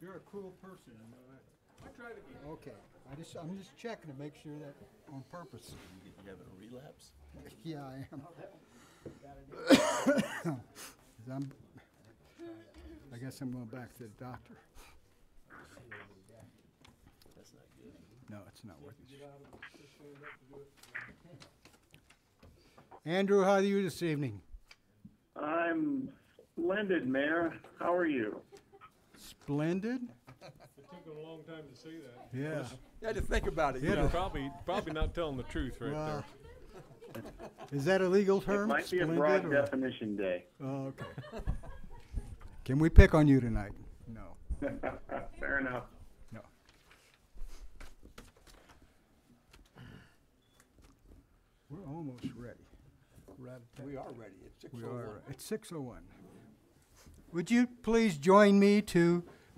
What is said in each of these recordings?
You're a cruel person, you know that. I try to be. Okay, I'm just checking to make sure that on purpose. You having a relapse? Yeah, I am. I guess I'm going back to the doctor. That's not good. No, it's not worth it. Andrew, how are you this evening? I'm splendid, Mayor. How are you? Splendid? It took a long time to say that. Yeah. You had to think about it, Yeah, you know. Probably not telling the truth right Well, there. is that a legal It term? might be a Splendid, broad or- definition day. Oh, okay. Can we pick on you tonight? No. Fair enough. No. We're almost ready. We are ready. It's 6:01. We are. It's 6:01. Would you please join me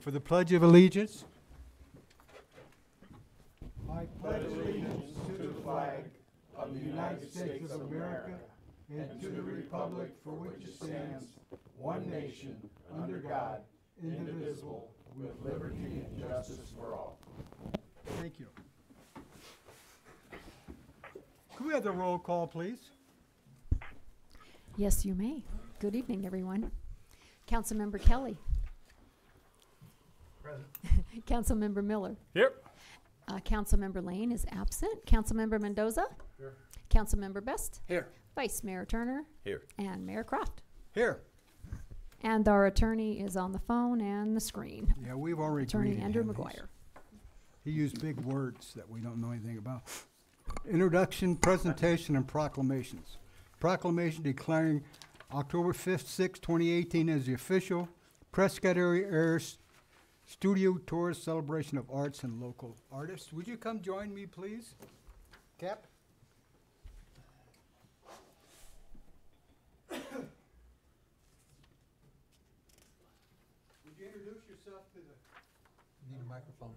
for the Pledge of Allegiance? I pledge allegiance to the flag of the United States of America and to the republic for which it stands, one nation, under God, indivisible, with liberty and justice for all. Thank you. Could we have the roll call, please? Yes, you may. Good evening, everyone. Councilmember Kelly. Present. Councilmember Miller. Here. Councilmember Lane is absent. Councilmember Mendoza. Here. Councilmember Best. Here. Vice Mayor Turner. Here. And Mayor Croft. Here. And our attorney is on the phone and the screen. Yeah, we've already Attorney greeted Andrew him. McGuire. He used big words that we don't know anything about. Introduction, presentation, and proclamations. Proclamation declaring October 5th, 6th, 2018 as the official Prescott Area Studio Tour celebration of arts and local artists. Would you come join me, please? Cap? Would you introduce yourself to the... Need a microphone.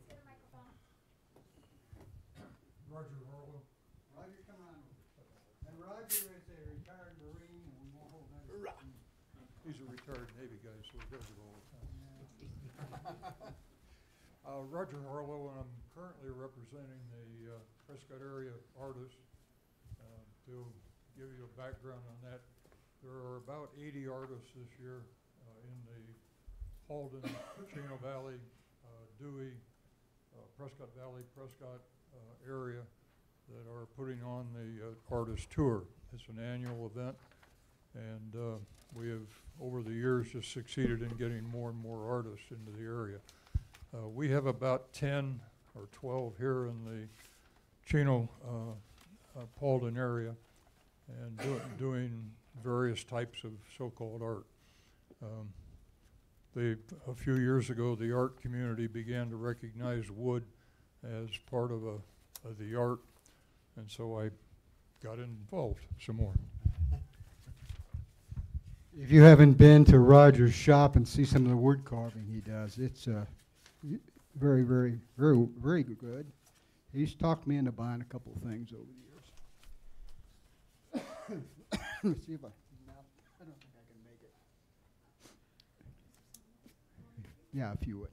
Roger Orlo. Roger, come on over. And Roger is a retired Marine, and we won't hold that. He's a retired Navy guy, so he does it all the time. Roger Harlow, and I'm currently representing the Prescott area artists. To give you a background on that, there are about 80 artists this year in the Halden, Chino Valley, Dewey, Prescott Valley, Prescott area that are putting on the artist tour. It's an annual event, and we have, over the years, just succeeded in getting more and more artists into the area. We have about 10 or 12 here in the Chino, Paulden area, and doing various types of so-called art. A few years ago, the art community began to recognize wood as part of the art, and so I got involved some more. If you haven't been to Roger's shop and see some of the wood carving he does, it's very, very, very, very good. He's talked me into buying a couple of things over the years. Let me see if I don't think I can make it. Yeah, if you would.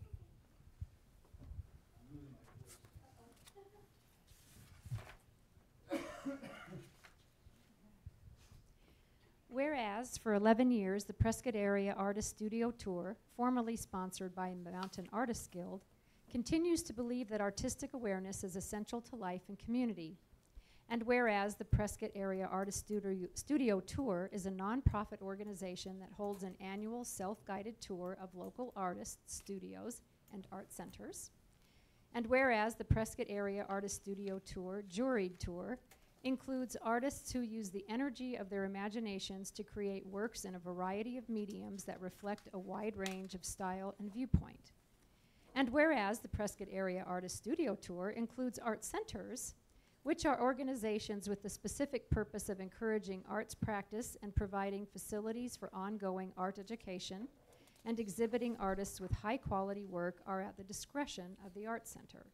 Whereas, for 11 years, the Prescott Area Artist Studio Tour, formerly sponsored by Mountain Artists Guild, continues to believe that artistic awareness is essential to life and community. And whereas the Prescott Area Artist Studio Tour is a nonprofit organization that holds an annual self-guided tour of local artists, studios, and art centers. And whereas the Prescott Area Artist Studio Tour, juried tour, includes artists who use the energy of their imaginations to create works in a variety of mediums that reflect a wide range of style and viewpoint. And whereas the Prescott Area Artist Studio Tour includes art centers, which are organizations with the specific purpose of encouraging arts practice and providing facilities for ongoing art education, and exhibiting artists with high-quality work are at the discretion of the Art Center.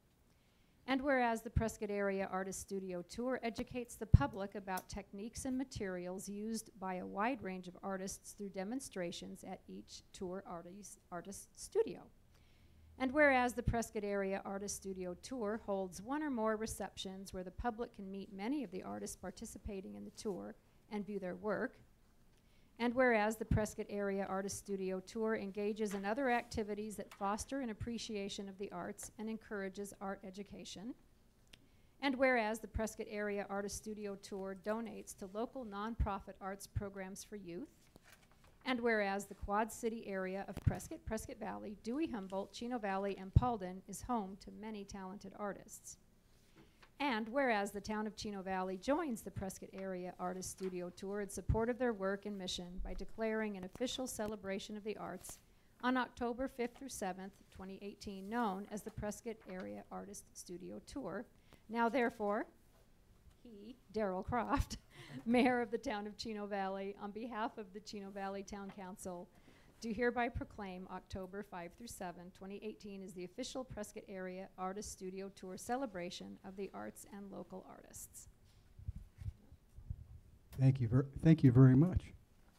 And whereas the Prescott Area Artist Studio Tour educates the public about techniques and materials used by a wide range of artists through demonstrations at each tour artist studio. And whereas the Prescott Area Artist Studio Tour holds one or more receptions where the public can meet many of the artists participating in the tour and view their work, and whereas the Prescott Area Artist Studio Tour engages in other activities that foster an appreciation of the arts and encourages art education, and whereas the Prescott Area Artist Studio Tour donates to local nonprofit arts programs for youth, and whereas the Quad City area of Prescott, Prescott Valley, Dewey Humboldt, Chino Valley, and Paulden is home to many talented artists. And whereas the town of Chino Valley joins the Prescott Area Artist Studio Tour in support of their work and mission by declaring an official celebration of the arts on October 5th through 7th, 2018, known as the Prescott Area Artist Studio Tour. Now therefore, he, Darrell Croft, Mayor of the town of Chino Valley, on behalf of the Chino Valley Town Council, do hereby proclaim October 5 through 7, 2018 as the official Prescott Area Artist Studio Tour celebration of the arts and local artists. Thank you very much.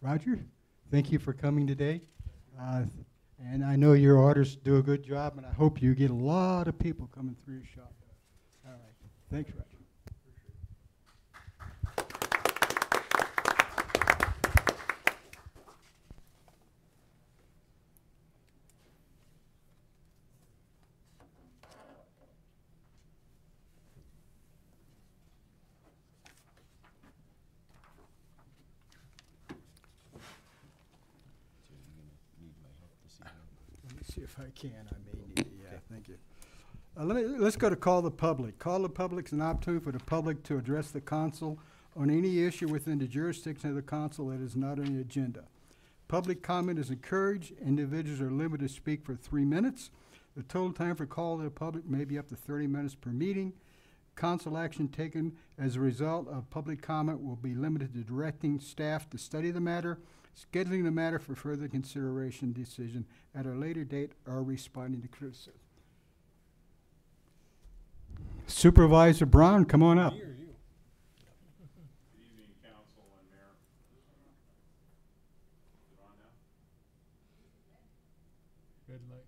Roger, thank you for coming today. And I know your artists do a good job, and I hope you get a lot of people coming through your shop. All right. Thanks, Roger. Let me see if I can. I may need it. Yeah, thank you. Let's go to call the public. Call the public is an opportunity for the public to address the council on any issue within the jurisdiction of the council that is not on the agenda. Public comment is encouraged. Individuals are limited to speak for 3 minutes. The total time for call to the public may be up to 30 minutes per meeting. Council action taken as a result of public comment will be limited to directing staff to study the matter, scheduling the matter for further consideration decision at a later date, or responding to criticism. Supervisor Brown, come on up. Good evening, council and mayor. Is it on now? Red light.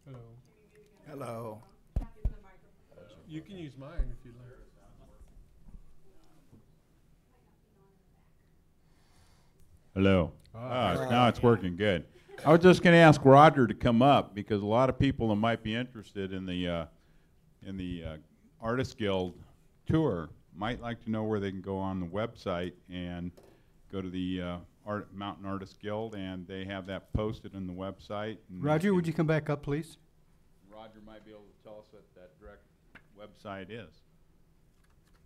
Hello. Hello. You can use mine if you like. Hello. Now it's working good. I was just going to ask Roger to come up because a lot of people that might be interested in the Artist Guild tour might like to know where they can go on the website and go to the Mountain Artist Guild, and they have that posted on the website. Roger, would you come back up, please? Roger might be able to tell us what that direct website is.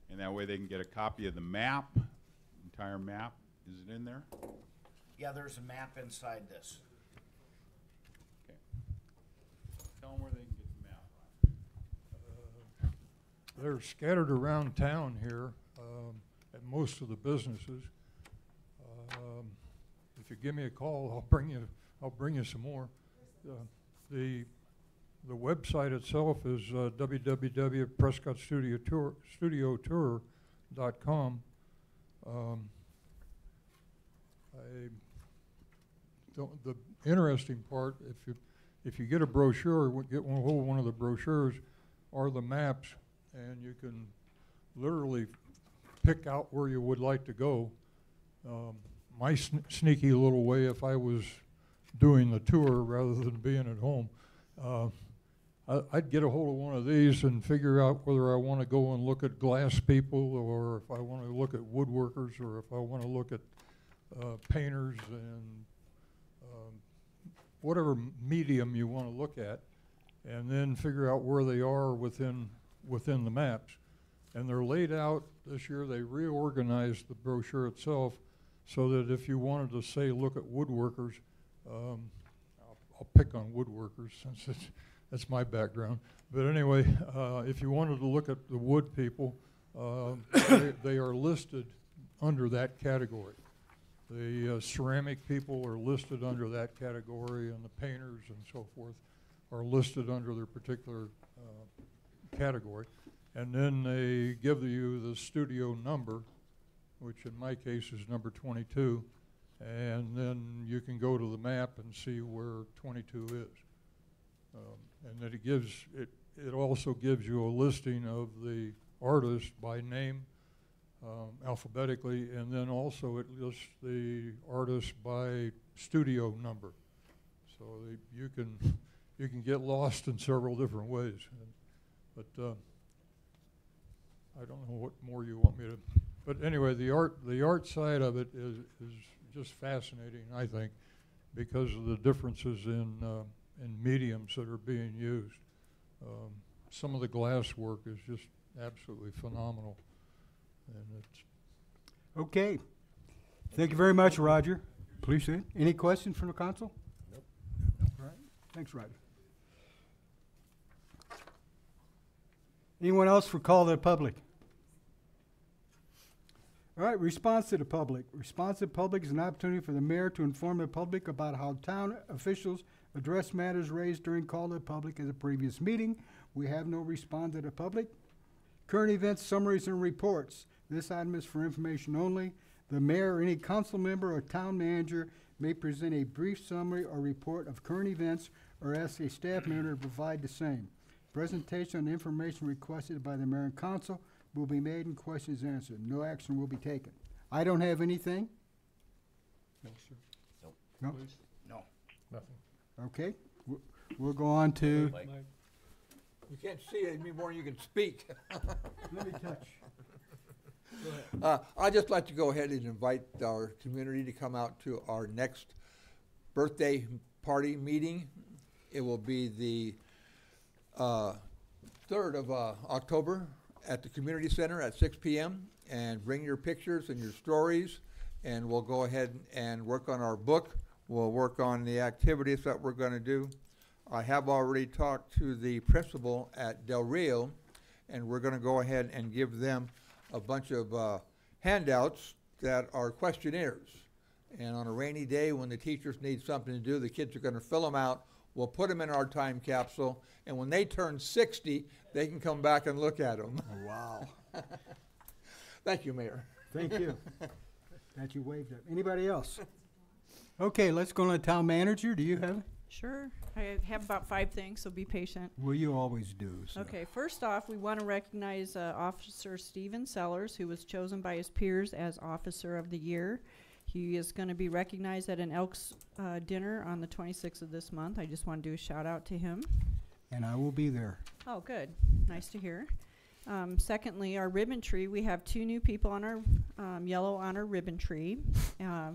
And that way they can get a copy of the map, entire map. Is it in there? Yeah, there's a map inside this. Okay. Tell them where they can get the map. They're scattered around town here at most of the businesses. If you give me a call, I'll bring you some more. The website itself is www.prescottstudiotour.com. The interesting part, if you get a brochure, get one of the brochures, are the maps, and you can literally pick out where you would like to go. My sneaky little way, if I was doing the tour rather than being at home, I'd get a hold of one of these and figure out whether I want to go and look at glass people, or if I want to look at woodworkers, or if I want to look at painters and whatever medium you want to look at, and then figure out where they are within the maps. And they're laid out this year. They reorganized the brochure itself so that if you wanted to say look at woodworkers, I'll pick on woodworkers since that's my background. But anyway, if you wanted to look at the wood people, they are listed under that category. The ceramic people are listed under that category, and the painters and so forth are listed under their particular category. And then they give you the studio number, which in my case is number 22. And then you can go to the map and see where 22 is. And then it also gives you a listing of the artist by name, alphabetically, and then also it lists the artist by studio number. So you can get lost in several different ways. But I don't know what more you want me to. But anyway, the art side of it is just fascinating, I think, because of the differences in mediums that are being used. Some of the glass work is just absolutely phenomenal, and it's Okay. Thank you very much, Roger. Appreciate it. Any questions from the council? Nope. All right. Thanks, Roger. Anyone else for call to the public? All right, response to the public. Response to the public is an opportunity for the mayor to inform the public about how town officials address matters raised during call to the public at the previous meeting. We have no response to the public. Current events, summaries, and reports. This item is for information only. The mayor or any council member or town manager may present a brief summary or report of current events or ask a staff member to provide the same. Presentation on the information requested by the mayor and council will be made and questions answered. No action will be taken. I don't have anything. no, sir. No? No. Nothing. Okay. We'll go on to. Mike. You can't see it anymore than you can speak. Let me touch. I'd just like to go ahead and invite our community to come out to our next birthday party meeting. It will be the 3rd of October at the community center at 6 p.m. and bring your pictures and your stories, and we'll go ahead and work on our book. We'll work on the activities that we're going to do. I have already talked to the principal at Del Rio, and we're going to go ahead and give them a bunch of handouts that are questionnaires. And on a rainy day when the teachers need something to do, the kids are going to fill them out. We'll put them in our time capsule, and when they turn 60, they can come back and look at them. Oh, wow. Thank you, Mayor. Thank you. That you waved at. Anybody else? Okay, let's go to the town manager. Do you have it? Sure. I have about 5 things, so be patient. Well, you always do. So. Okay, first off, we want to recognize Officer Steven Sellers, who was chosen by his peers as Officer of the Year. He is going to be recognized at an Elks dinner on the 26th of this month. I just want to do a shout out to him. And I will be there. Oh, good. Nice to hear. Secondly, our ribbon tree. We have 2 new people on our yellow on our ribbon tree.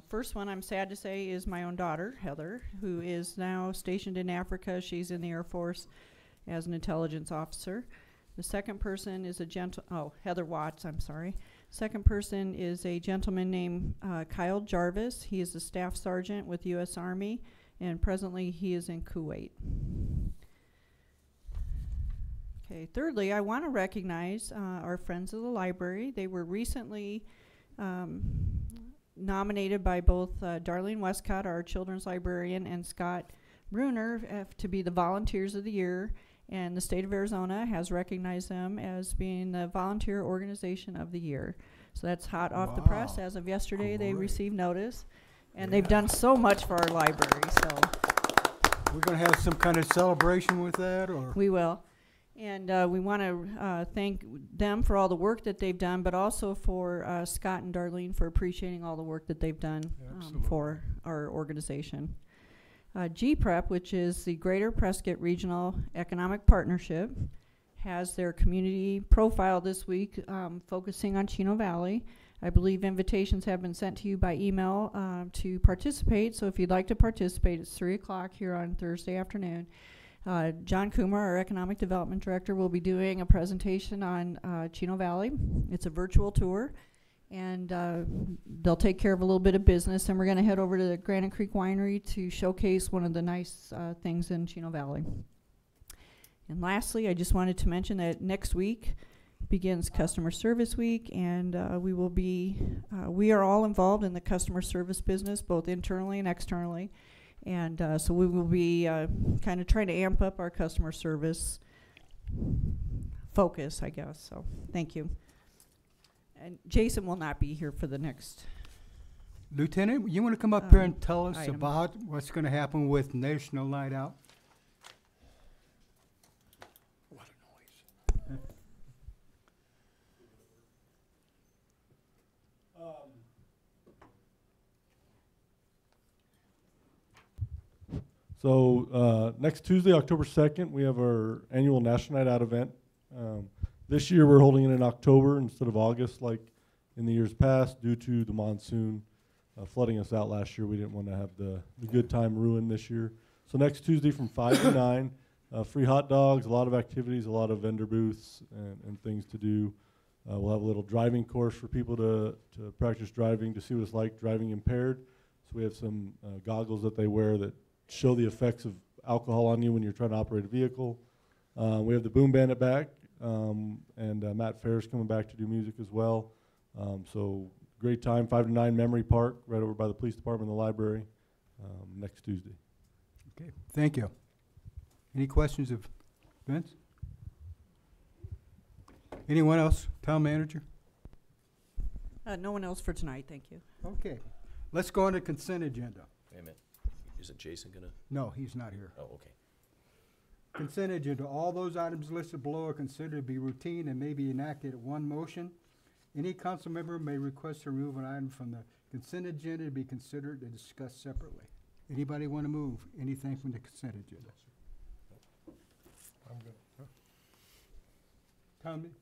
First one, I'm sad to say, is my own daughter, Heather, who is now stationed in Africa. She's in the Air Force as an intelligence officer. The second person is Heather Watts, I'm sorry. Second person is a gentleman named Kyle Jarvis. He is a staff sergeant with U.S. Army, and presently he is in Kuwait. Okay, thirdly, I want to recognize our friends of the library. They were recently nominated by both Darlene Westcott, our children's librarian, and Scott Bruner to be the Volunteers of the Year, and the state of Arizona has recognized them as being the Volunteer Organization of the Year. So that's hot off the press. As of yesterday, they received notice, and they've done so much for our library. So we're going to have some kind of celebration with that, or we will. And we want to thank them for all the work that they've done, but also for Scott and Darlene for appreciating all the work that they've done for our organization. GPREP, which is the Greater Prescott Regional Economic Partnership, has their community profile this week focusing on Chino Valley. I believe invitations have been sent to you by email to participate, so if you'd like to participate, it's 3 o'clock here on Thursday afternoon. John Kumar, our Economic Development Director, will be doing a presentation on Chino Valley. It's a virtual tour, and they'll take care of a little bit of business, and we're going to head over to the Granite Creek Winery to showcase one of the nice things in Chino Valley. And lastly, I just wanted to mention that next week begins Customer Service Week, and we are all involved in the customer service business, both internally and externally. And so we will be kind of trying to amp up our customer service focus, I guess. So thank you. And Jason will not be here for the next. Lieutenant, you want to come up here and tell us item. about what's going to happen with National Night Out? What a noise. So next Tuesday, October 2nd, we have our annual National Night Out event. This year we're holding it in October instead of August like in the years past due to the monsoon flooding us out last year. We didn't want to have the good time ruined this year. So next Tuesday from 5 to 9, free hot dogs, a lot of activities, a lot of vendor booths and things to do. We'll have a little driving course for people to practice driving, to see what it's like driving impaired. So we have some goggles that they wear that show the effects of alcohol on you when you're trying to operate a vehicle. We have the Boom Bandit back, and Matt Fair's coming back to do music as well. So great time, 5 to 9 Memory Park, right over by the police department and the library, next Tuesday. Okay, thank you. Any questions of Vince? Anyone else? Town manager? No one else for tonight, thank you. Okay, let's go on to consent agenda. Wait a minute. Isn't Jason gonna? No, he's not here. Oh, okay. Consent agenda, all those items listed below are considered to be routine and may be enacted at one motion. Any council member may request to remove an item from the consent agenda to be considered and discussed separately. Anybody want to move anything from the consent agenda? I'm good.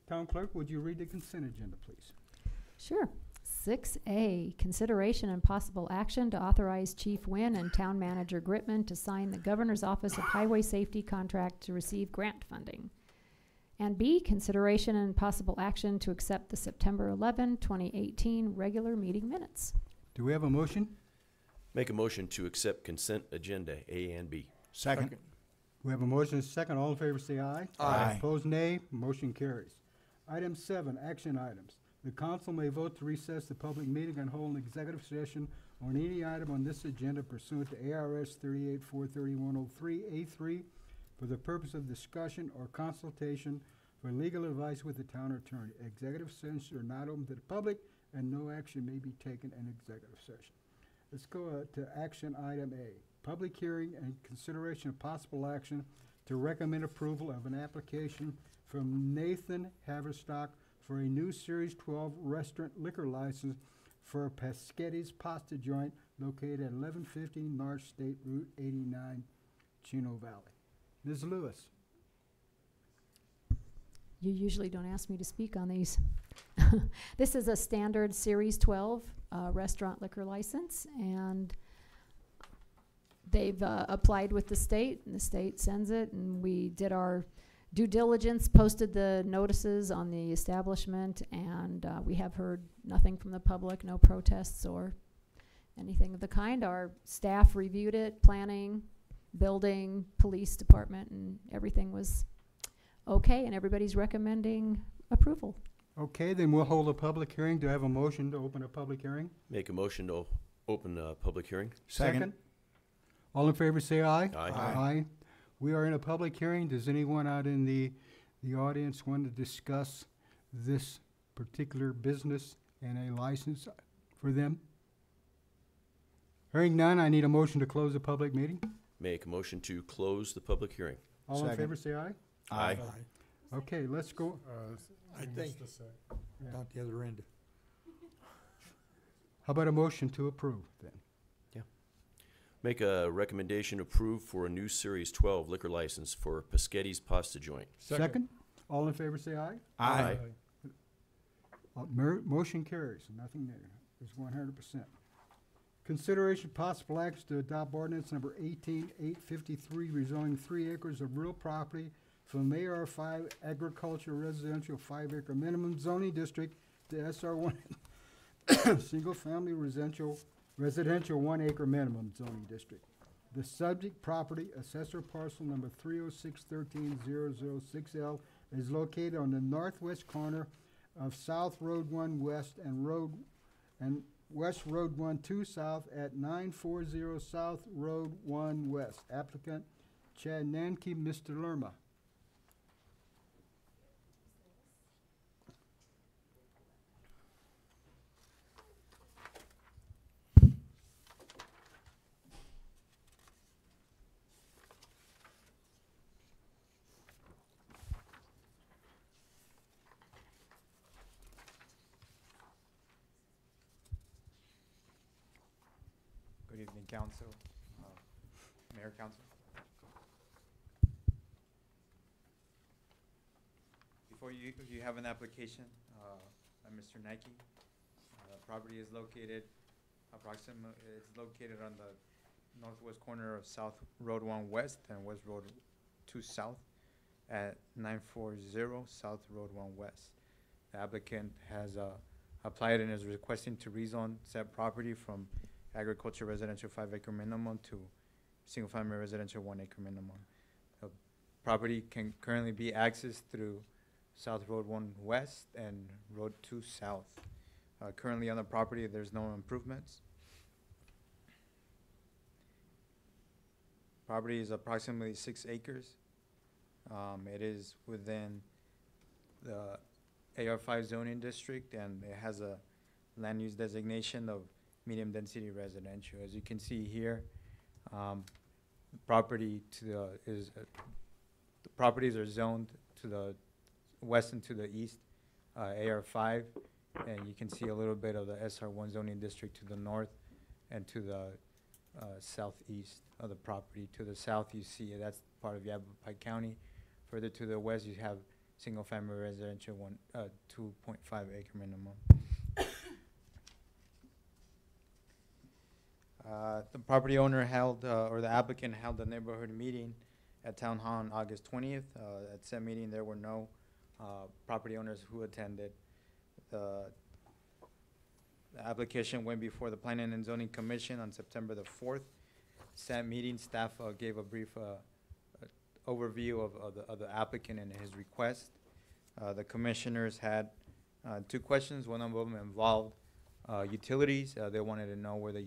Town clerk, would you read the consent agenda, please? Sure. 6A, consideration and possible action to authorize Chief Wynn and Town Manager Gritman to sign the Governor's Office of Highway Safety contract to receive grant funding. And B, consideration and possible action to accept the September 11, 2018 regular meeting minutes. Do we have a motion? Make a motion to accept consent agenda A and B. Second. We have a motion and a second. All in favor say aye. Aye. Opposed, nay. Motion carries. Item 7, action items. The council may vote to recess the public meeting and hold an executive session on any item on this agenda pursuant to ARS 38-431-03A3 for the purpose of discussion or consultation for legal advice with the town attorney. Executive sessions are not open to the public and no action may be taken in executive session. Let's go to action item A. Public hearing and consideration of possible action to recommend approval of an application from Nathan Haverstock for a new Series 12 restaurant liquor license for Paschetti's Pasta Joint located at 1150 North State Route 89, Chino Valley. Ms. Lewis. You usually don't ask me to speak on these. This is a standard Series 12 restaurant liquor license, and they've applied with the state, and the state sends it, and we did our due diligence, posted the notices on the establishment, and we have heard nothing from the public, no protests or anything of the kind. Our staff reviewed it, planning, building, police department, and everything was okay, and everybody's recommending approval. Okay, then we'll hold a public hearing. Do I have a motion to open a public hearing? Make a motion to open a public hearing. Second. All in favor say aye. Aye. Aye. We are in a public hearing. Does anyone out in the audience want to discuss this particular business and a license for them? Hearing none, I need a motion to close the public meeting. Make a motion to close the public hearing. All in Second. favor say aye. Aye. Okay, let's go. I think out the other end. How about a motion to approve then? Make a recommendation to approve for a new Series 12 liquor license for Paschetti's Pasta Joint. Second. All in favor say aye. Aye. Motion carries, nothing there. It's 100%. Consideration possible action to adopt ordinance number 18853 rezoning 3 acres of real property from AR5 agriculture residential 5-acre minimum zoning district to SR1 single family residential 1-acre minimum zoning district. The subject property, assessor parcel number 30613-006L, is located on the northwest corner of South Road 1 West and West Road 1 2 South at 940 South Road 1 West. Applicant Chad Nanke, Mr. Lerma. Good evening, council, mayor, council. Before you have an application by Mr. Nike. Property is located it's located on the northwest corner of South Road 1 West and West Road 2 South at 940 South Road 1 West. The applicant has applied and is requesting to rezone said property from agriculture residential 5-acre minimum to single-family residential 1-acre minimum. The property can currently be accessed through South Road 1 West and Road 2 South. Currently on the property, there's no improvements. Property is approximately 6 acres. It is within the AR5 zoning district, and it has a land use designation of medium density residential. As you can see here, the property the properties are zoned to the west and to the east, AR5, and you can see a little bit of the SR1 zoning district to the north and to the southeast of the property. To the south, you see that's part of Yavapai County. Further to the west, you have single-family residential 2.5-acre minimum. The property owner held, or the applicant held a neighborhood meeting at Town Hall on August 20th. At said meeting, there were no property owners who attended. The application went before the Planning and Zoning Commission on September the 4th. Said meeting, staff gave a brief overview of the applicant and his request. The commissioners had 2 questions. One of them involved utilities. They wanted to know where the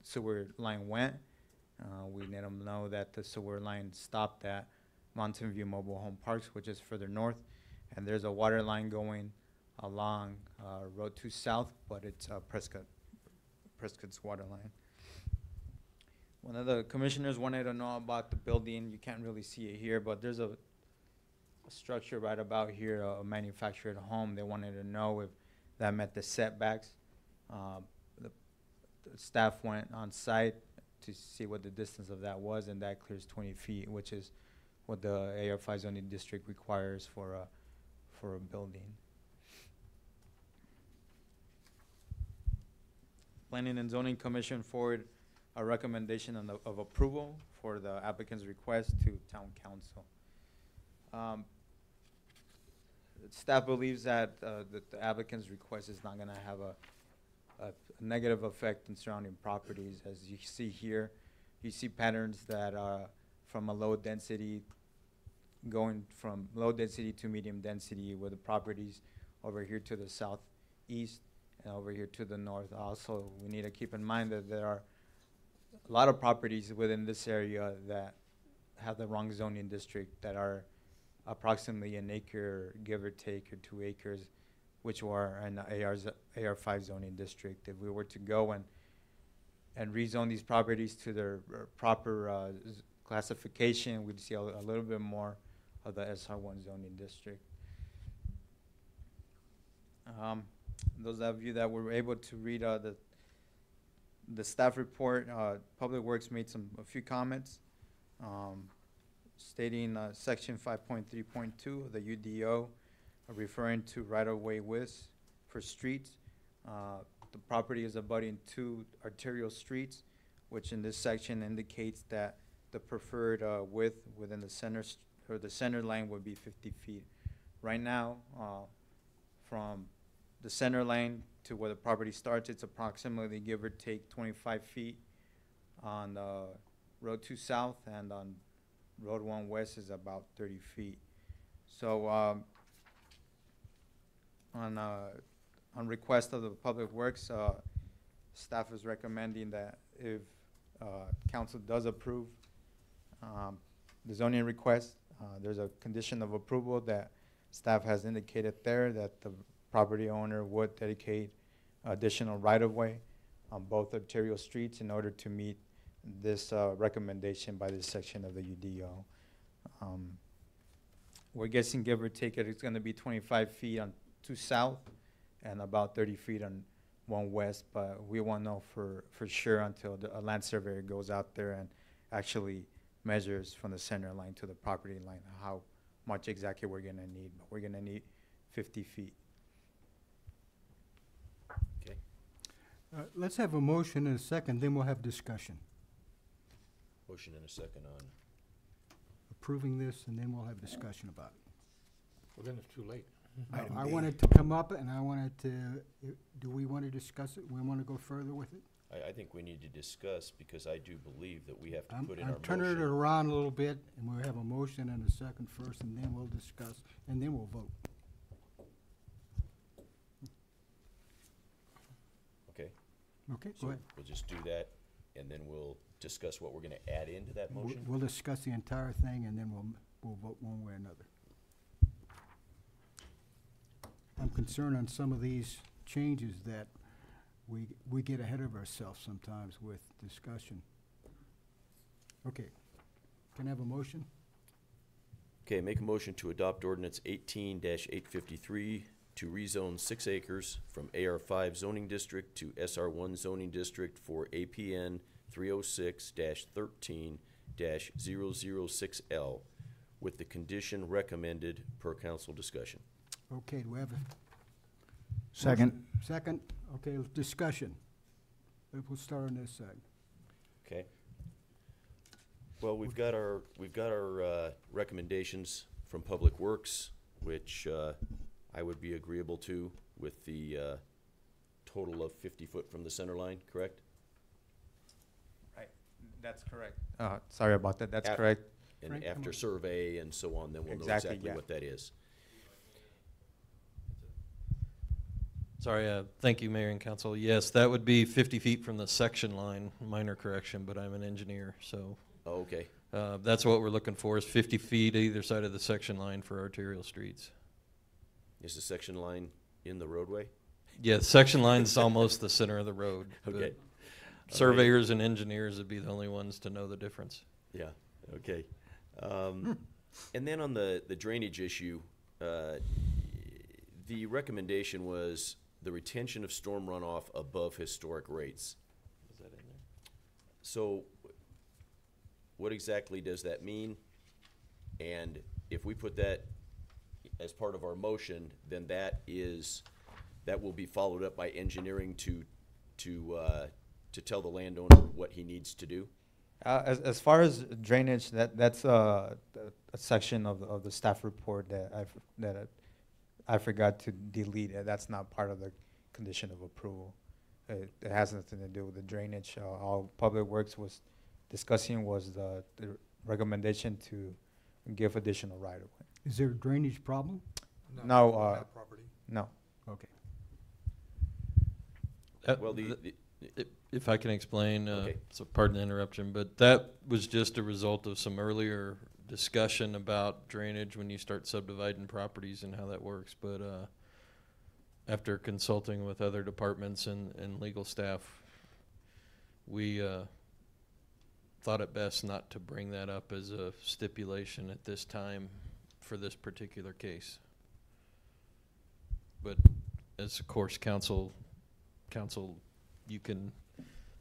sewer line went. We let them know that the sewer line stopped at Mountain View Mobile Home Parks, which is further north, and there's a water line going along Road 2 South, but it's Prescott's water line. One of the commissioners wanted to know about the building. You can't really see it here, but there's a structure right about here, a manufactured home. They wanted to know if that met the setbacks. The staff went on site to see what the distance of that was, and that clears 20 feet, which is what the AR5 zoning district requires for a building. Planning and Zoning Commission forwarded a recommendation of approval for the applicant's request to Town Council. Staff believes that the applicant's request is not going to have a negative effect in surrounding properties. As you see here, you see patterns that are from a low density, going from low density to medium density, with the properties over here to the southeast and over here to the north. Also, we need to keep in mind that there are a lot of properties within this area that have the wrong zoning district, that are approximately an acre, give or take, or 2 acres, which were in the AR5 zoning district. If we were to go and rezone these properties to their proper classification, we'd see a little bit more of the SR1 zoning district. Those of you that were able to read the staff report, Public Works made a few comments, stating section 5.3.2 of the UDO, referring to right-of-way widths for streets. The property is abutting 2 arterial streets, which in this section indicates that the preferred width within the center line would be 50 feet. Right now, from the center line to where the property starts, it's approximately, give or take, 25 feet on Road 2 South, and on Road 1 West is about 30 feet. So on request of the Public Works, staff is recommending that if council does approve the zoning request, there's a condition of approval that staff has indicated there, that the property owner would dedicate additional right-of-way on both arterial streets in order to meet this recommendation by this section of the UDO. We're guessing, give or take, it's going to be 25 feet on 2 South and about 30 feet on one west, but we won't know for sure until a land surveyor goes out there and actually measures from the center line to the property line how much exactly we're gonna need. But we're gonna need 50 feet. Okay. Let's have a motion and a second, then we'll have discussion. Motion and a second on. Approving this, and then we'll have discussion about it. Well, then it's too late. I wanted to come up, and I wanted to, do we want to discuss it? We want to go further with it? I think we need to discuss, because I do believe that we have to put in our I'm turning it motion. around a little bit, and we'll have a motion and a second first, and then we'll discuss, and then we'll vote. Okay, Okay, so go ahead. we'll just do that, and then we'll discuss what we're gonna add into that motion. We'll discuss the entire thing, and then we'll vote one way or another. I'm concerned on some of these changes that we get ahead of ourselves sometimes with discussion. Okay, can I have a motion? Okay, make a motion to adopt ordinance 18-853 to rezone 6 acres from AR5 zoning district to SR1 zoning district for APN 306-13-006L with the condition recommended per council discussion. Okay, do we have a? Second. motion? Second, okay, discussion. We'll start on this side. Okay. Well, we've got our recommendations from Public Works, which I would be agreeable to, with the total of 50 foot from the center line, correct? Right, that's correct. Sorry about that, that's Af- correct. And Frank, come after on. survey and so on, then we'll know Exactly, exactly yeah. what that is. Sorry, thank you, Mayor and Council. Yes, that would be 50 feet from the section line, minor correction, but I'm an engineer, so Oh, okay. that's what we're looking for, is 50 feet either side of the section line for arterial streets. Is the section line in the roadway? Yeah, the section line's almost the center of the road. but Okay. Surveyors and engineers would be the only ones to know the difference. Yeah, okay. And then on the drainage issue, the recommendation was the retention of storm runoff above historic rates. Is that in there? So what exactly does that mean? And if we put that as part of our motion, then that will be followed up by engineering to tell the landowner what he needs to do? As far as drainage, that's a section of the staff report that I forgot to delete. That's not part of the condition of approval. It has nothing to do with the drainage. All Public Works was discussing was the recommendation to give additional right-of-way. Is there a drainage problem? No, on that property. no. Okay. Well, If I can explain, Okay. so pardon the interruption, but that was just a result of some earlier discussion about drainage when you start subdividing properties and how that works. But after consulting with other departments and legal staff, we thought it best not to bring that up as a stipulation at this time for this particular case. But as of course council, you can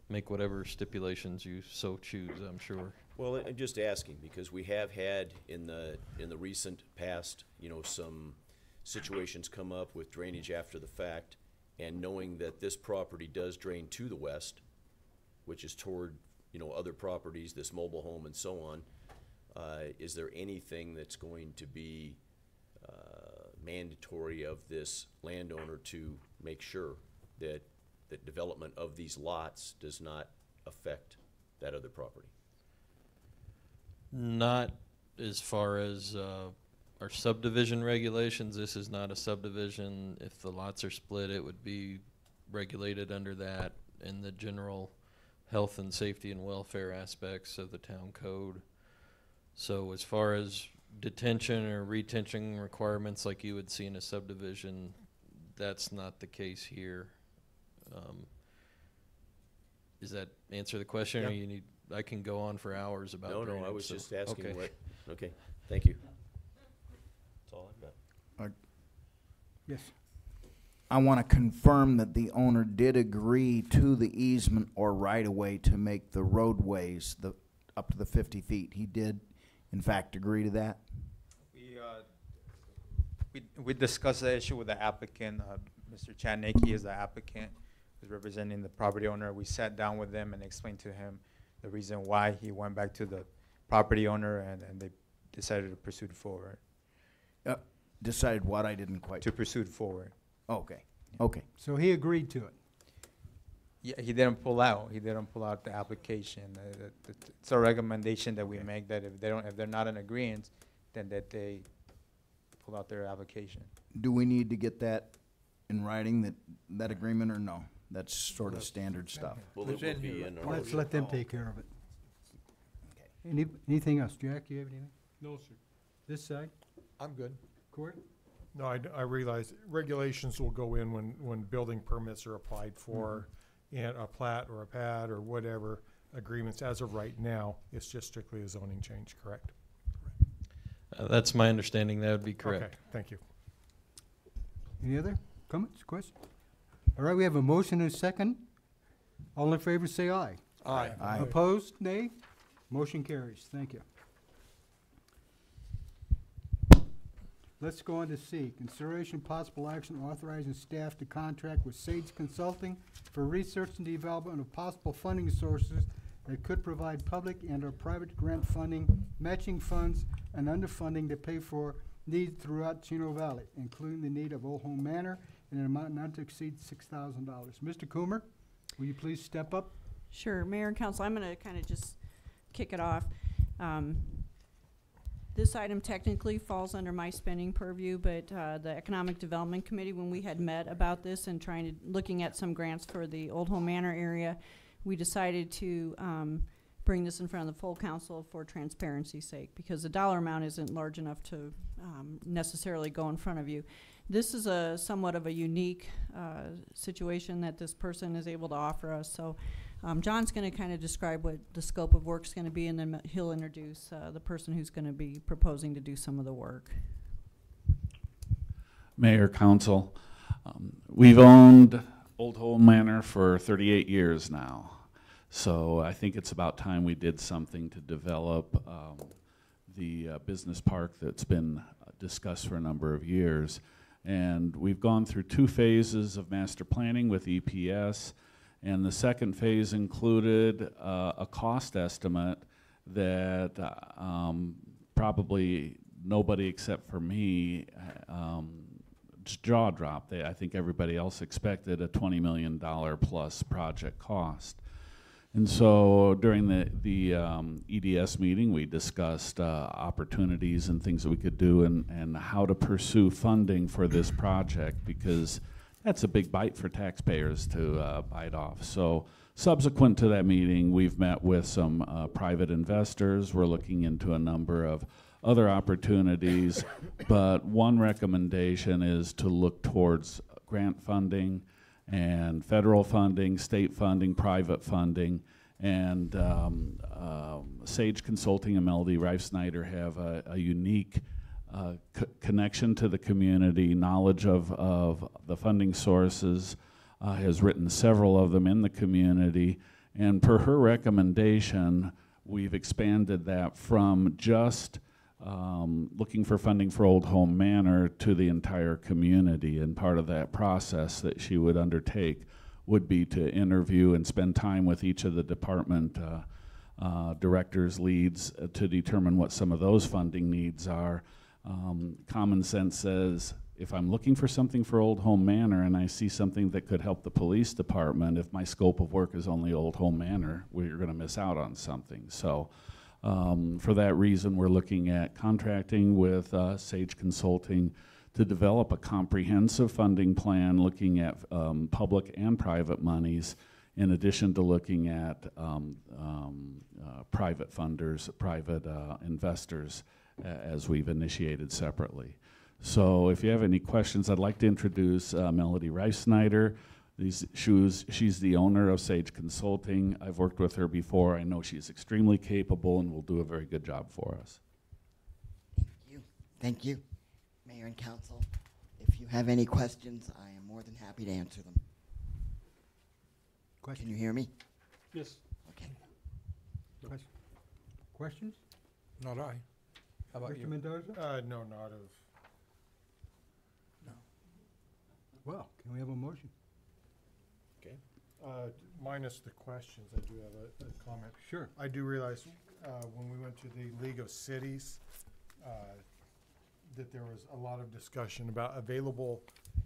make whatever stipulations you so choose, I'm sure. Well, I'm just asking, because we have had in the recent past, some situations come up with drainage after the fact, and knowing that this property does drain to the west, which is toward, other properties, this mobile home and so on, is there anything that's going to be mandatory of this landowner to make sure that the development of these lots does not affect that other property? Not as far as our subdivision regulations. This is not a subdivision. If the lots are split, it would be regulated under that and the general health and safety and welfare aspects of the town code. So as far as detention or retention requirements like you would see in a subdivision, that's not the case here. Does that answer the question, or Yeah. you need? I can go on for hours about. No, drainage, I was so- just asking okay. what, okay, thank you. That's all I've got. Yes. I want to confirm that the owner did agree to the easement or right-of-way to make the roadways up to the 50 feet. He did, in fact, agree to that? We discussed the issue with the applicant. Mr. Chaniki is the applicant who's representing the property owner. We sat down with them and explained to him the reason why he went back to the property owner, and they decided to pursue it forward. Decided what? I didn't quite. To pursue it forward. Okay. Okay. So he agreed to it. Yeah, he didn't pull out. He didn't pull out the application. It's a recommendation that we make that if they're not in agreement, then that they pull out their application. Do we need to get that in writing, that agreement, or no? That's sort of standard stuff. Well, it will be in our. Let's let them take care of it. Anything else? Jack, you have anything? No, sir. This side? I'm good. Court? No, I realize regulations will go in when building permits are applied for, and a plat or a pad or whatever agreements. As of right now, it's just strictly a zoning change, correct? That's my understanding. That would be correct. Okay, thank you. Any other comments, questions? All right, we have a motion and a second. All in favor, say aye. Aye. Aye. Opposed, nay? Motion carries. Thank you. Let's go on to C. Consideration possible action authorizing staff to contract with Sage Consulting for research and development of possible funding sources that could provide public and/or private grant funding, matching funds, and underfunding to pay for needs throughout Chino Valley, including the need of Old Home Manor in an amount not to exceed $6,000. Mr. Coomer, will you please step up? Sure, Mayor and Council, I'm gonna kind of just kick it off. This item technically falls under my spending purview, but the Economic Development Committee, when we had met about this and looking at some grants for the Old Home Manor area, we decided to bring this in front of the full council for transparency's sake, because the dollar amount isn't large enough to necessarily go in front of you. This is a somewhat of a unique situation that this person is able to offer us. So John's going to kind of describe what the scope of work is going to be, and then he'll introduce the person who's going to be proposing to do some of the work. Mayor, Council, we've owned Old Home Manor for 38 years now. So I think it's about time we did something to develop the business park that's been discussed for a number of years. And we've gone through 2 phases of master planning with EPS. And the second phase included a cost estimate that probably nobody except for me just jaw dropped. I think everybody else expected a $20 million plus project cost. And so during the EDS meeting, we discussed opportunities and things that we could do and how to pursue funding for this project, because that's a big bite for taxpayers to bite off. So subsequent to that meeting, we've met with some private investors. We're looking into a number of other opportunities, but one recommendation is to look towards grant funding and federal funding, state funding, private funding, and Sage Consulting and Melody Reif-Snyder have a unique connection to the community, knowledge of the funding sources, has written several of them in the community, and per her recommendation, we've expanded that from just looking for funding for Old Home Manor to the entire community. And part of that process that she would undertake would be to interview and spend time with each of the department directors, leads, to determine what some of those funding needs are. Common sense says, if I'm looking for something for Old Home Manor and I see something that could help the police department, if my scope of work is only Old Home Manor, we're going to miss out on something. So for that reason, we're looking at contracting with Sage Consulting to develop a comprehensive funding plan looking at public and private monies, in addition to looking at private funders, private investors, as we've initiated separately. So if you have any questions, I'd like to introduce Melody Reif-Snyder. She's the owner of Sage Consulting. I've worked with her before. I know she's extremely capable and will do a very good job for us. Thank you. Thank you, Mayor and Council. If you have any questions, I am more more than happy to answer them. Question? Can you hear me? Yes. Okay. Questions? Not I. How about Mr. you? Mendoza? No, not of. Well, can we have a motion? Okay. Minus the questions, I do have a comment. Sure. I do realize, when we went to the League of Cities, that there was a lot of discussion about available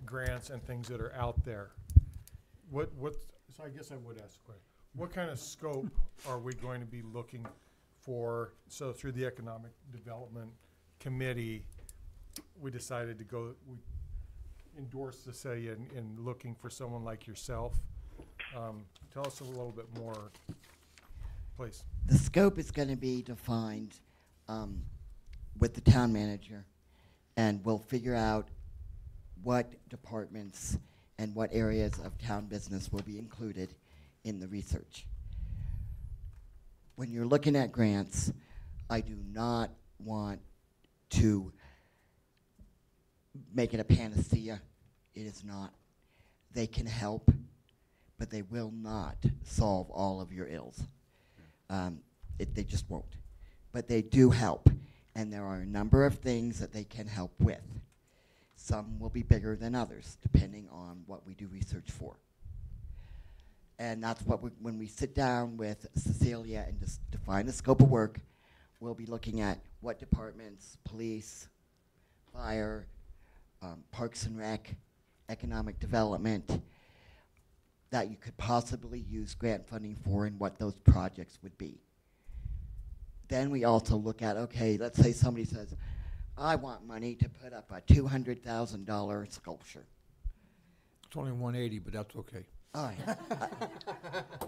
grants and things that are out there. So I guess I would ask a question. What kind of scope are we going to be looking for? So through the Economic Development Committee, we decided to go, we endorsed the say in looking for someone like yourself. Tell us a little bit more, please. The scope is going to be defined with the town manager, and we'll figure out what departments and what areas of town business will be included in the research. When you're looking at grants, I do not want to make it a panacea. It is not. They can help, but they will not solve all of your ills. They just won't. But they do help, and there are a number of things that they can help with. Some will be bigger than others, depending on what we do research for. And that's what when we sit down with Cecilia and just define the scope of work, we'll be looking at what departments, police, fire, Parks and Rec, economic development, that you could possibly use grant funding for and what those projects would be. Then we also look at, okay, let's say somebody says, I want money to put up a $200,000 sculpture. It's only 180, but that's okay. All right.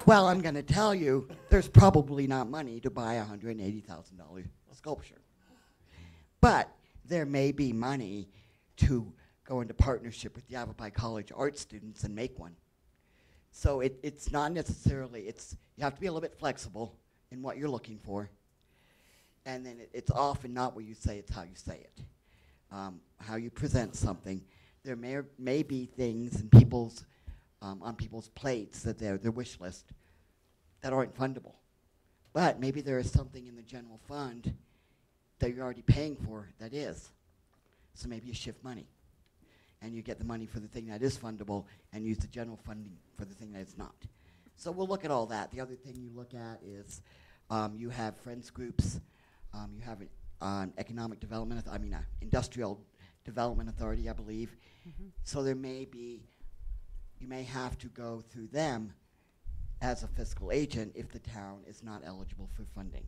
Well, I'm going to tell you, there's probably not money to buy a $180,000 sculpture. But there may be money to go into partnership with Yavapai College art students and make one. So it's not necessarily, you have to be a little bit flexible in what you're looking for. And then it's often not what you say, it's how you say it. How you present something. There may be things in people's, on people's plates, that their wish list, that aren't fundable. But maybe there is something in the general fund that you're already paying for that is. So maybe you shift money, and you get the money for the thing that is fundable and use the general funding for the thing that is not. So we'll look at all that. The other thing you look at is you have friends groups, you have an economic development, industrial development authority, I believe. Mm-hmm. So there may be, you may have to go through them as a fiscal agent if the town is not eligible for funding.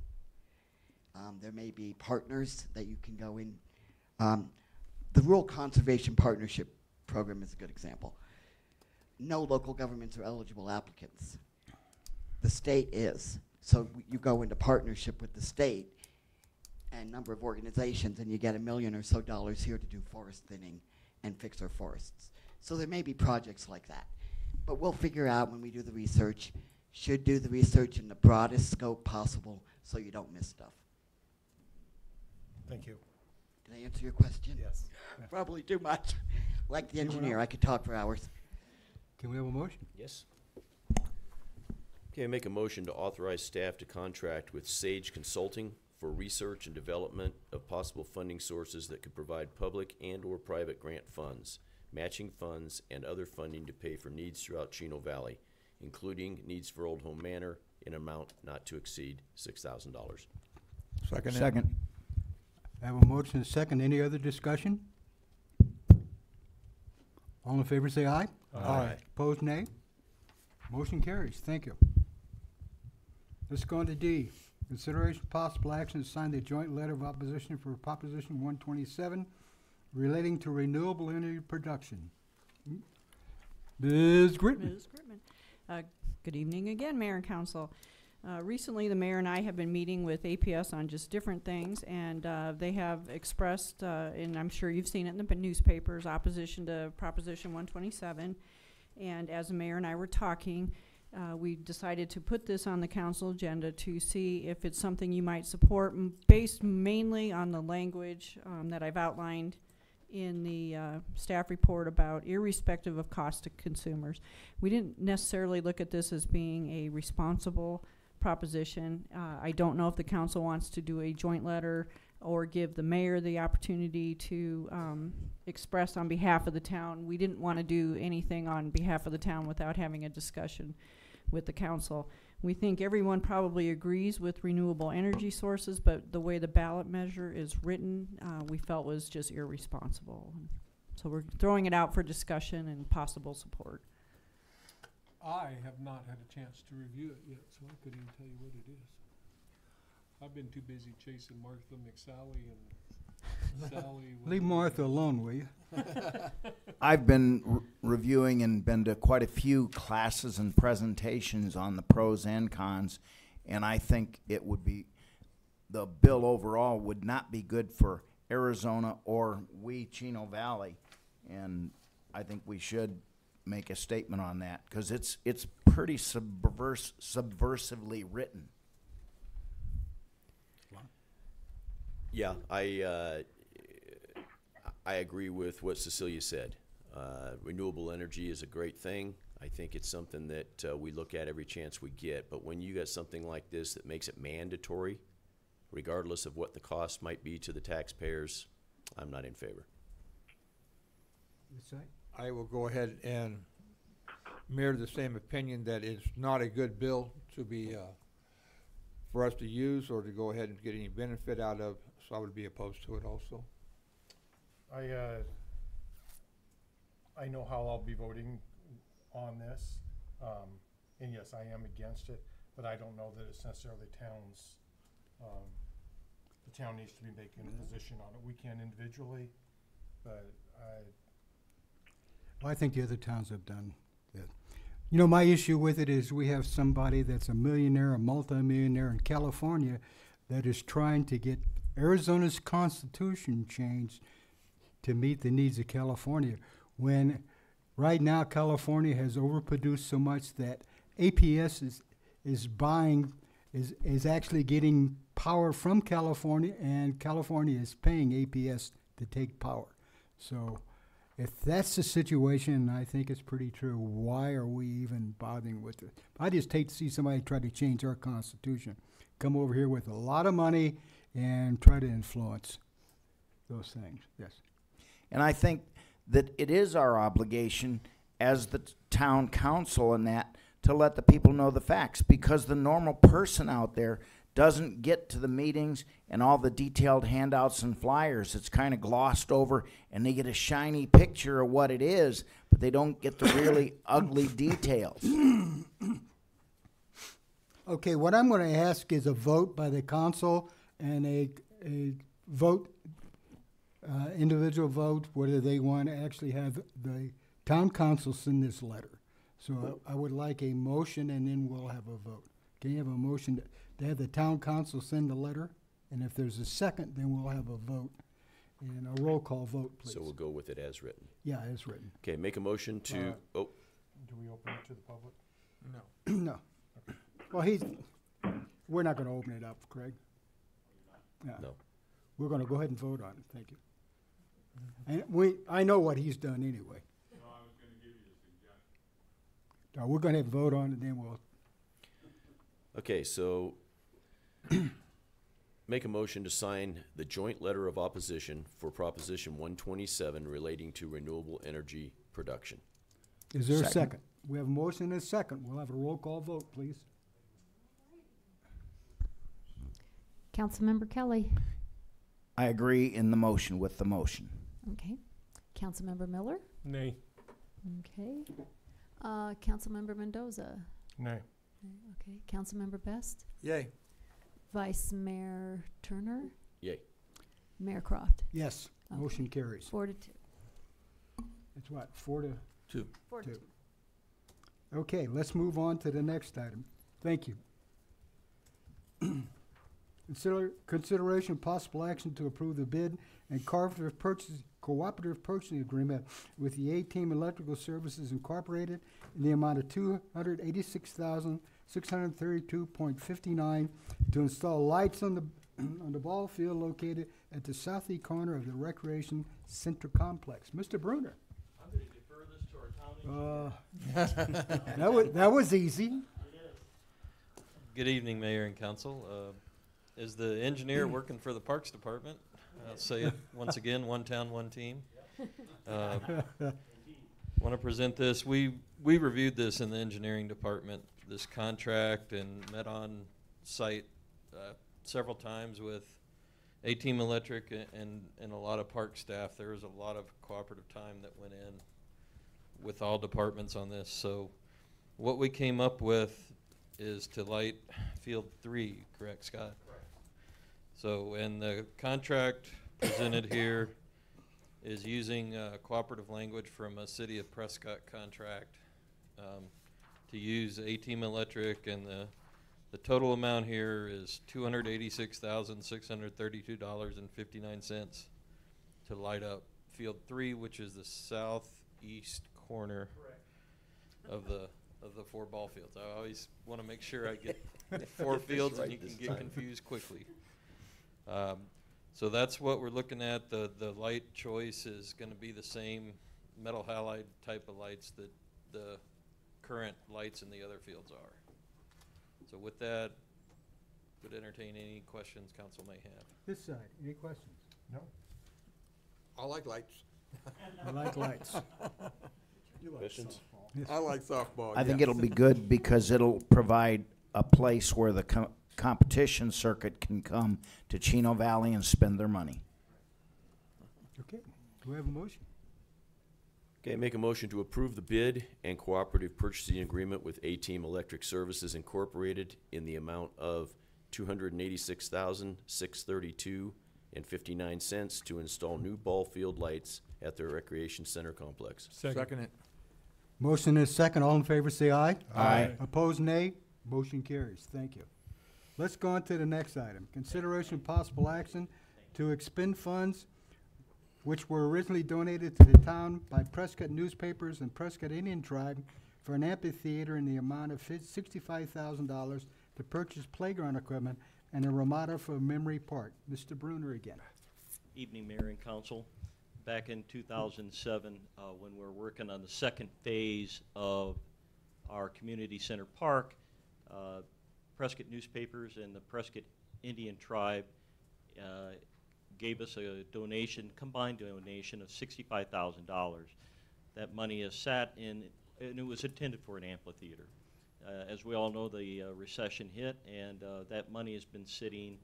There may be partners that you can go in. The Rural Conservation Partnership Program is a good example. No local governments are eligible applicants. The state is. So you go into partnership with the state and number of organizations, and you get $1 million or so here to do forest thinning and fix our forests. So there may be projects like that. But we'll figure out when we do the research, should do the research in the broadest scope possible so you don't miss stuff. Thank you. Did I answer your question? Yes. Probably too much. Like the Anyone engineer, else? I could talk for hours. Can we have a motion? Yes. Okay, I make a motion to authorize staff to contract with Sage Consulting for research and development of possible funding sources that could provide public and/or private grant funds, matching funds, and other funding to pay for needs throughout Chino Valley, including needs for Old Home Manor in amount not to exceed $6,000. Second. Second. I have a motion and a second. Any other discussion? All in favor say aye. Aye. Opposed, nay. Motion carries. Thank you. Let's go on to D. Consideration of possible action to sign the joint letter of opposition for Proposition 127 relating to renewable energy production. Ms. Gritman. Ms. Gritman. Good evening again, Mayor and Council. Recently, the mayor and I have been meeting with APS on just different things, and they have expressed, and I'm sure you've seen it in the newspapers, opposition to Proposition 127. And as the mayor and I were talking, we decided to put this on the council agenda to see if it's something you might support, based mainly on the language that I've outlined in the staff report about irrespective of cost to consumers. We didn't necessarily look at this as being a responsible proposition. I don't know if the council wants to do a joint letter or give the mayor the opportunity to express on behalf of the town. We didn't want to do anything on behalf of the town without having a discussion with the council. We think everyone probably agrees with renewable energy sources, but the way the ballot measure is written, we felt was just irresponsible. So we're throwing it out for discussion and possible support. I have not had a chance to review it yet, so I couldn't even tell you what it is. I've been too busy chasing Martha McSally and Sally. Leave Martha alone, will you? I've been reviewing and been to quite a few classes and presentations on the pros and cons, and I think it would be, the bill overall would not be good for Arizona or we, Chino Valley, and I think we should make a statement on that, because it's pretty subversively written. Yeah, I agree with what Cecilia said. Renewable energy is a great thing. I think it's something that we look at every chance we get. But when you got something like this that makes it mandatory, regardless of what the cost might be to the taxpayers, I'm not in favor. I will go ahead and mirror the same opinion that it's not a good bill to be for us to use or to go ahead and get any benefit out of, so I would be opposed to it also. I know how I'll be voting on this, and yes, I am against it, but I don't know that it's necessarily the town needs to be making a position on it. We can individually, but Well, I think the other towns have done that. You know, my issue with it is we have somebody that's a millionaire, a multimillionaire in California that is trying to get Arizona's constitution changed to meet the needs of California, when right now California has overproduced so much that APS is actually getting power from California, and California is paying APS to take power. So if that's the situation, I think it's pretty true. Why are we even bothering with it? I just hate to see somebody try to change our constitution, come over here with a lot of money and try to influence those things. Yes. And I think that it is our obligation as the town council and that to let the people know the facts, because the normal person out there doesn't get to the meetings and all the detailed handouts and flyers. It's kind of glossed over, and they get a shiny picture of what it is, but they don't get the really ugly details. Okay, what I'm going to ask is a vote by the council and a vote, individual vote, whether they want to actually have the town council send this letter. So I would like a motion, and then we'll have a vote. Can you have a motion to have the town council send a letter? And if there's a second, then we'll have a vote. And a roll call vote, please. So we'll go with it as written. Yeah, as written. Okay, make a motion to, do we open it to the public? No. No. Well, we're not going to open it up, Craig. Yeah. No. We're going to go ahead and vote on it. Thank you. And I know what he's done anyway. No, I was going to give you a suggestion. We're going to vote on it, then we'll. Okay, so make a motion to sign the joint letter of opposition for Proposition 127 relating to renewable energy production. Is there a second? We have a motion and a second. We'll have a roll call vote, please. Councilmember Kelly. I agree in the motion with the motion. Okay. Councilmember Miller. Nay. Okay. Councilmember Mendoza. Nay. Okay. Councilmember Best. Yay. Vice Mayor Turner. Yay. Mayor Croft. Yes. Okay. Motion carries. 4-2. It's what, 4-2? 4-2. Okay, let's move on to the next item. Thank you. Consideration of possible action to approve the bid and cooperative purchasing agreement with the A-Team Electrical Services Incorporated in the amount of $286,632.59 to install lights on the on the ball field located at the southeast corner of the Recreation Center Complex. Mr. Bruner. I'm going to defer this to our town engineer. That was easy. Good evening, Mayor and Council. As the engineer working for the Parks Department, I'll say it once again, one town, one team. Want to present this. We reviewed this in the engineering department, this contract, and met on site several times with A-Team Electric and a lot of park staff. There was a lot of cooperative time that went in with all departments on this. So what we came up with is to light Field 3, correct, Scott? Correct. So, and the contract presented here is using cooperative language from a City of Prescott contract to use A-Team Electric, and the total amount here is $286,632.59 to light up Field 3, which is the southeast corner of the 4 ball fields. I always want to make sure I get 4 fields, and you can get confused quickly. So that's what we're looking at. The light choice is going to be the same metal halide type of lights that the current lights in the other fields are. So with that, would entertain any questions council may have. This side, any questions? No. I like lights. I like lights. You like questions? Yes. I like softball. I think it'll be good because it'll provide a place where the competition circuit can come to Chino Valley and spend their money. Okay, do we have a motion? Okay, make a motion to approve the bid and cooperative purchasing agreement with A-Team Electric Services Incorporated in the amount of $286,632.59 to install new ball field lights at their recreation center complex. Second it. Motion is second. All in favor say aye. Aye. Opposed, nay. Motion carries. Thank you. Let's go on to the next item. Consideration of possible action to expend funds which were originally donated to the town by Prescott Newspapers and Prescott Indian Tribe for an amphitheater in the amount of $65,000 to purchase playground equipment and a ramada for Memory Park. Mr. Bruner again. Evening, Mayor and Council. Back in 2007, when we were working on the second phase of our community center park, Prescott Newspapers and the Prescott Indian Tribe gave us a donation, combined donation of $65,000. That money is sat in, and it was intended for an amphitheater. As we all know, the recession hit, and that money has been sitting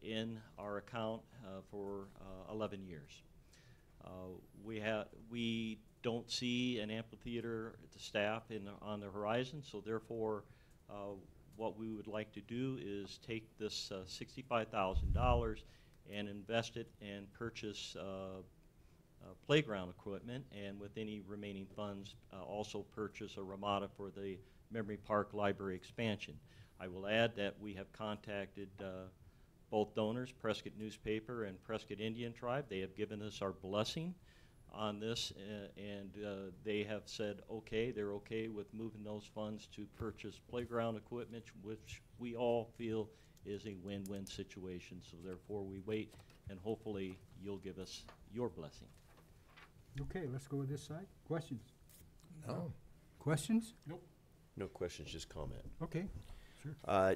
in our account for 11 years. We don't see an amphitheater at the staff on the horizon, so therefore what we would like to do is take this $65,000 and invest it and purchase playground equipment, and with any remaining funds also purchase a ramada for the Memory Park Library expansion. I will add that we have contacted both donors, Prescott Newspaper and Prescott Indian Tribe. They have given us our blessing on this, and they have said okay, they're okay with moving those funds to purchase playground equipment, which we all feel is a win-win situation. So therefore we wait, and hopefully you'll give us your blessing. Okay, let's go with this side. Questions? No. Questions? Nope. No questions, just comment. Okay, sure. I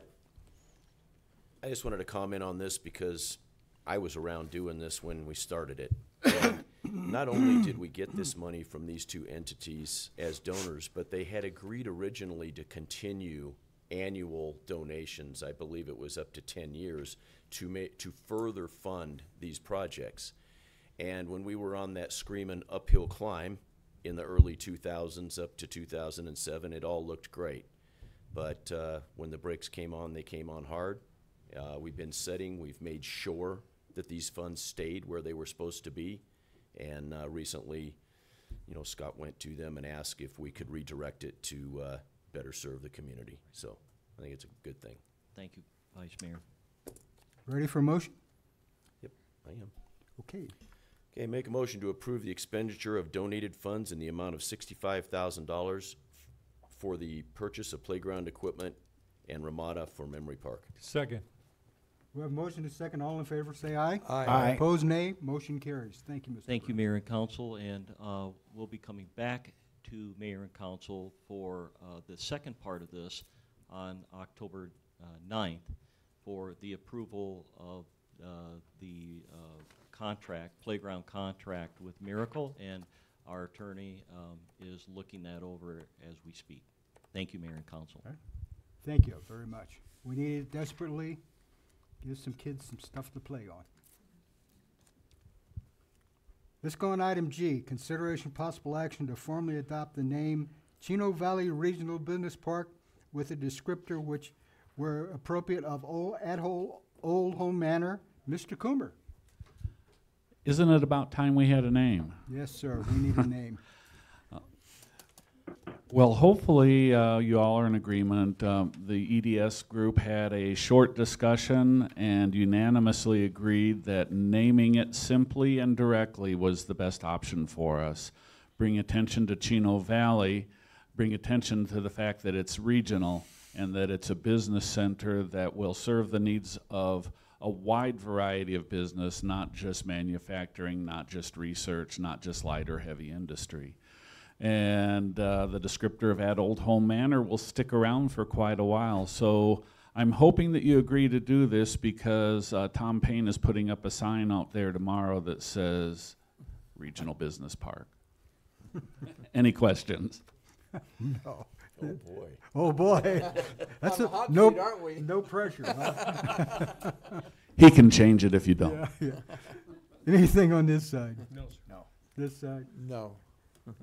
just wanted to comment on this because I was around doing this when we started it. And not only did we get this money from these two entities as donors, but they had agreed originally to continue annual donations. I believe it was up to 10 years to further fund these projects. And when we were on that screaming uphill climb in the early 2000s up to 2007, it all looked great. But when the brakes came on, they came on hard. We've made sure that these funds stayed where they were supposed to be. And recently, Scott went to them and asked if we could redirect it to better serve the community. So I think it's a good thing. Thank you, Vice Mayor. Ready for a motion? Yep, I am. Okay. Okay, make a motion to approve the expenditure of donated funds in the amount of $65,000 for the purchase of playground equipment and ramada for Memory Park. Second. We have a motion and a second. All in favor, say aye. Aye. Aye. Opposed, nay. Motion carries. Thank you, Mr. Thank you, Burke. Mayor and Council, and we'll be coming back to Mayor and Council for the second part of this on October 9th for the approval of the contract, playground contract with Miracle, and our attorney is looking that over as we speak. Thank you, Mayor and Council. Okay. Thank you very much. We need it desperately. Give some kids some stuff to play on. Let's go on item G, consideration possible action to formally adopt the name Chino Valley Regional Business Park with a descriptor which were appropriate of Old Home Manor. Mr. Coomer. Isn't it about time we had a name? Yes, sir. We need a name. Well, hopefully you all are in agreement. The EDS group had a short discussion and unanimously agreed that naming it simply and directly was the best option for us. Bring attention to Chino Valley, bring attention to the fact that it's regional and that it's a business center that will serve the needs of a wide variety of business, not just manufacturing, not just research, not just light or heavy industry. And the descriptor of At Old Home Manor will stick around for quite a while. So I'm hoping that you agree to do this because Tom Payne is putting up a sign out there tomorrow that says Regional Business Park. Any questions? No. Oh, boy. Oh, boy. That's On the hot no, seat, aren't we? no pressure. Huh? He can change it if you don't. Yeah, yeah. Anything on this side? No, sir. No. This side? No.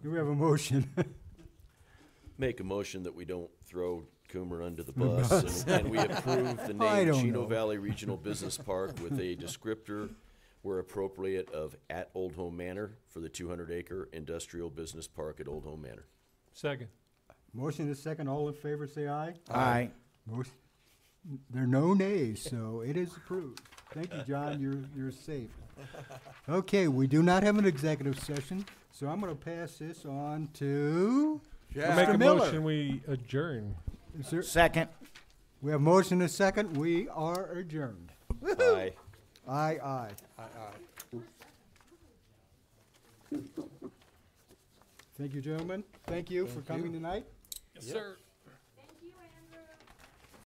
Do we have a motion? Make a motion that we don't throw Coomer under the bus, and we approve the I name don't Chino know. Valley Regional Business Park with a descriptor where appropriate of At Old Home Manor for the 200-acre industrial business park at Old Home Manor. Second. Motion is second. All in favor, say aye. Aye. Motion. There are no nays, so it is approved. Thank you, John. You're safe. Okay, we do not have an executive session, so I'm going to pass this on to Yeah. Make Mr. a Miller. motion, we adjourn. Is there- Second. we have motion and a second. We are adjourned. Aye. Aye, aye. Aye. Thank you, gentlemen. Thank you for coming tonight. Yes, sir.